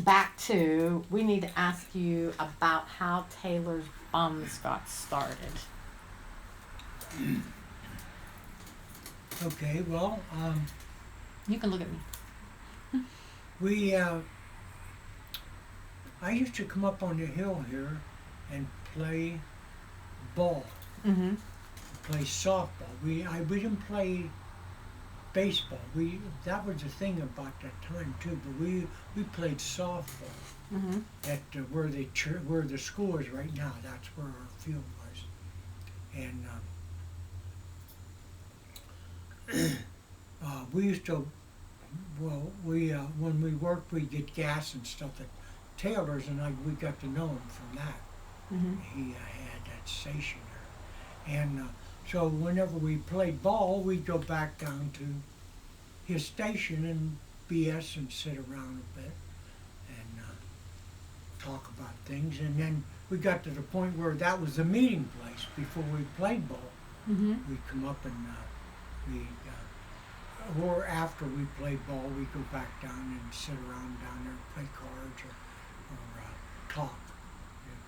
back to, we need to ask you about how Taylor's Bums got started. Okay, well, You can look at me. we, I used to come up on the hill here and play ball, Mm-hmm. play softball. We didn't play baseball. That was the thing about that time too. But we played softball Mm-hmm. at where the school is right now. That's where our field was, and we used to. Well, we when we worked, we'd get gas and stuff at Taylor's, and we got to know him from that. Mm-hmm. He had that station there, and so whenever we played ball, we'd go back down to his station and BS and sit around a bit and talk about things, and then we got to the point where that was the meeting place before we played ball. Mm-hmm. We'd come up and we or after we played ball, we'd go back down and sit around down there and play cards or talk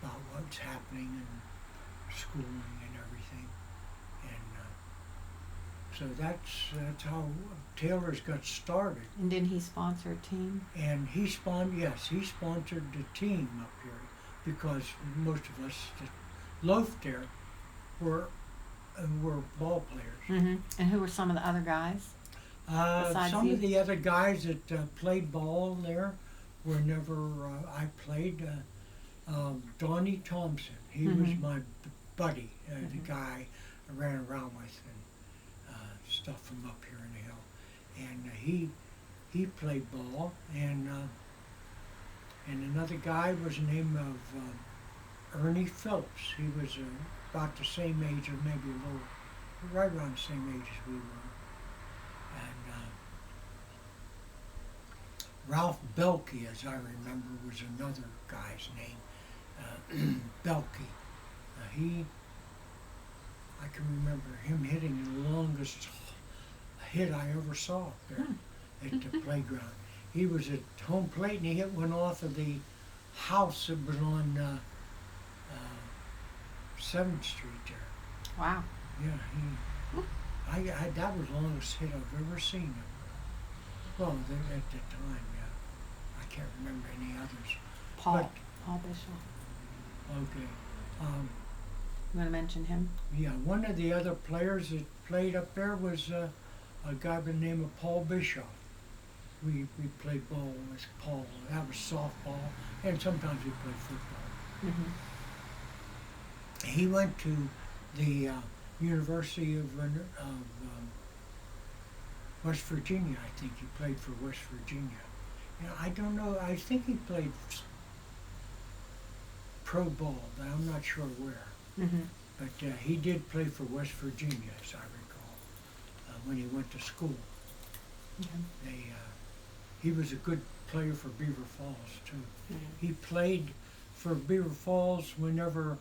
about what's happening and schooling and everything. And so that's how Taylor's got started. And didn't he sponsor a team? And he sponsored the team up here because most of us that loafed there were ball players. Mm-hmm. And who were some of the other guys? Besides Some you? of the other guys that played ball there whenever I played, Donnie Thompson, he was Mhm. my buddy, the Mhm. guy I ran around with and stuff from up here in the hill. And he played ball, and another guy was the name of Ernie Phillips. He was about the same age, or maybe a little, right around the same age as we were. And Ralph Belkey, as I remember, was another guy's name. Belkey. I can remember him hitting the longest hit I ever saw up there at the playground. He was at home plate and he hit one off of the house that was on 7th Street there. Wow. Yeah, that was the longest hit I've ever seen. Well, at the time, yeah. I can't remember any others. Paul Bishop. Okay. You want to mention him? Yeah, one of the other players that played up there was a guy by the name of Paul Bishop. We played ball with Paul. That was softball, and sometimes we played football. Mm-hmm. He went to the University of West Virginia. I think he played for West Virginia. I don't know. I think he played pro ball, but I'm not sure where. Mm-hmm. But he did play for West Virginia, as I recall, when he went to school. Okay. He was a good player for Beaver Falls, too. Mm-hmm. He played for Beaver Falls whenever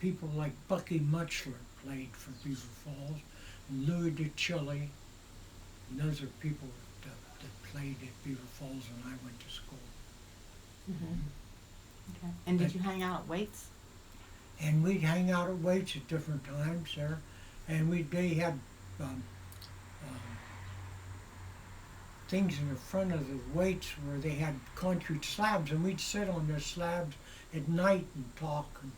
people like Bucky Mutchler played for Beaver Falls, and Louis DeChilli, and those are people that played at Beaver Falls when I went to school. Mm-hmm. Okay. And did you hang out at Waite's? And we'd hang out at Waite's at different times there, and they had things in the front of the Waite's where they had concrete slabs, and we'd sit on those slabs at night and talk and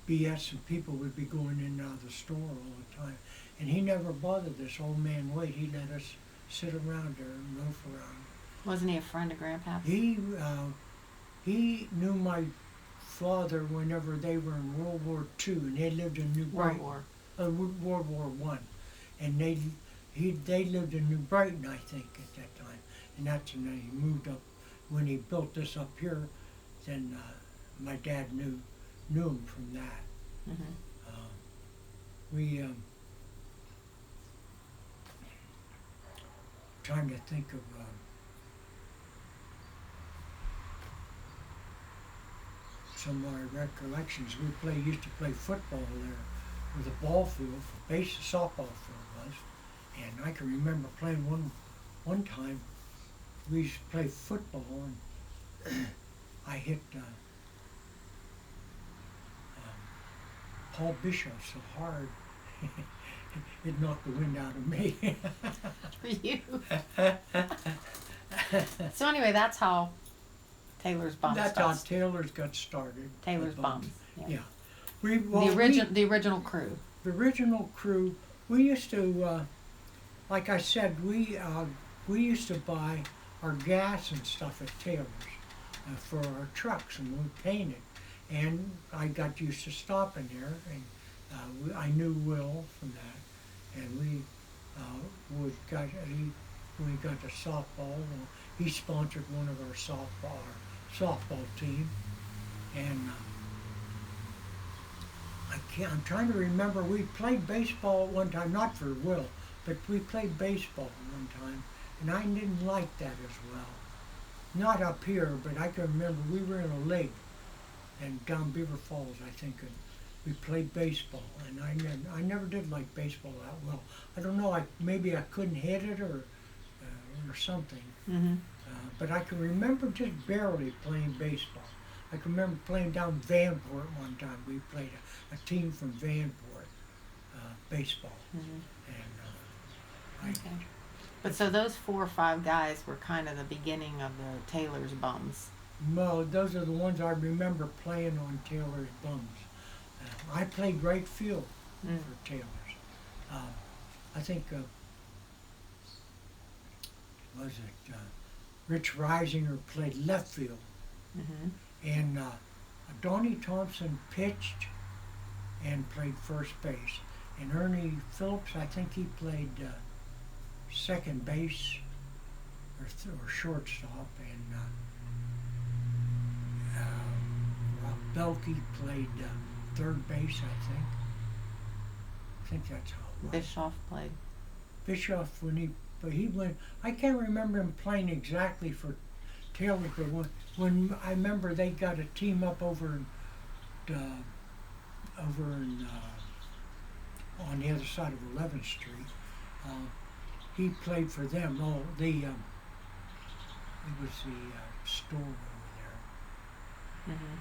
BS, and people would be going in and out of the store all the time. And he never bothered this old man Waite. He let us sit around there and loaf around. Wasn't he a friend of Grandpa's? He knew my father whenever they were in World War II, and they lived in New Brighton. World War One, and they lived in New Brighton, I think, at that time, and that's when they moved up. When he built this up here, then my dad knew him from that. Mm-hmm. We trying to think of. Some of my recollections. Used to play football there, where the ball field, softball field was, and I can remember playing one time. We used to play football, and I hit Paul Bishop so hard, it knocked the wind out of me. For you. So anyway, that's how Taylor's Bums That's got how Taylor's got started. Taylor's the Bums. Yeah. We, The original crew. the original crew, we used to, like I said, we used to buy our gas and stuff at Taylor's for our trucks, and we painted. And I got used to stopping there, and I knew Will from that, and we when we got to softball, he sponsored one of our softball team, and I'm trying to remember, we played baseball at one time, not for Will, but we played baseball one time, and I didn't like that as well. Not up here, but I can remember we were in a lake, and down Beaver Falls, I think, and we played baseball, and I never did like baseball that well. I don't know, maybe I couldn't hit it or something. Mm-hmm. But I can remember just barely playing baseball. I can remember playing down Vanport one time. We played a team from Vanport, baseball. Mm-hmm. And Okay. But so those 4 or 5 guys were kind of the beginning of the Taylor's Bums. well, those are the ones I remember playing on Taylor's Bums. I played right field for Taylor's. I think, Rich Reisinger played left field. Mm-hmm. And Donnie Thompson pitched and played first base. And Ernie Phillips, I think he played second base or shortstop. And Rob Belke played third base, I think. I think that's how it was. Bischoff played. Bischoff, but he went, I can't remember him playing exactly for Taylor, but when I remember they got a team up over in on the other side of 11th Street. He played for them. Oh, it was the store over there. Mm-hmm.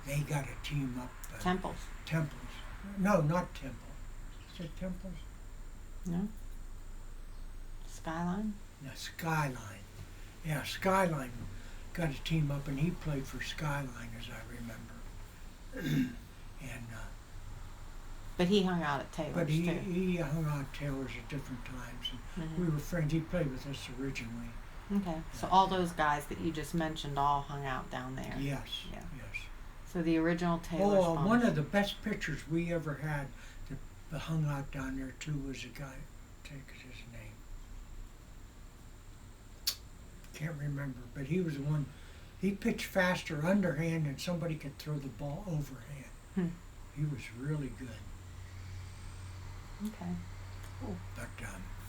They got a team up. Temples. Temples. No, not Temple. Is it Temples? No. Skyline. No, Skyline. Yeah, Skyline got a team up, and he played for Skyline, as I remember. And But he hung out at Taylor's but too. he hung out at Taylor's at different times, and Mm-hmm. we were friends. He played with us originally. Okay. So all those guys that you just mentioned all hung out down there. Yes, Yeah. yes. So the original Taylor's Bums. One of the best pictures we ever had that hung out down there too was a guy. Take his name. Can't remember, but he was the one. He pitched faster underhand than somebody could throw the ball overhand. He was really good. Okay. Cool. But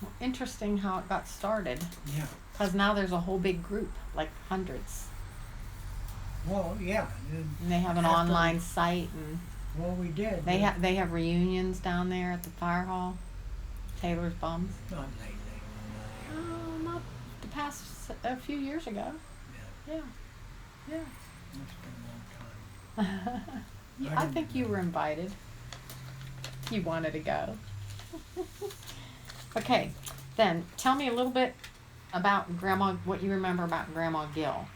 Well, interesting how it got started. yeah. Because now there's a whole big group, like hundreds. Well, yeah. And And they have an after- online site, and Well, we did. they have reunions down there at the fire hall. Taylor's Bums. Not lately. Not the past a few years ago. Yeah. Yeah. Yeah. It's been a long time. Yeah, I I think you were invited. You wanted to go. Okay, then tell me a little bit about Grandma. What you remember about Grandma Gill?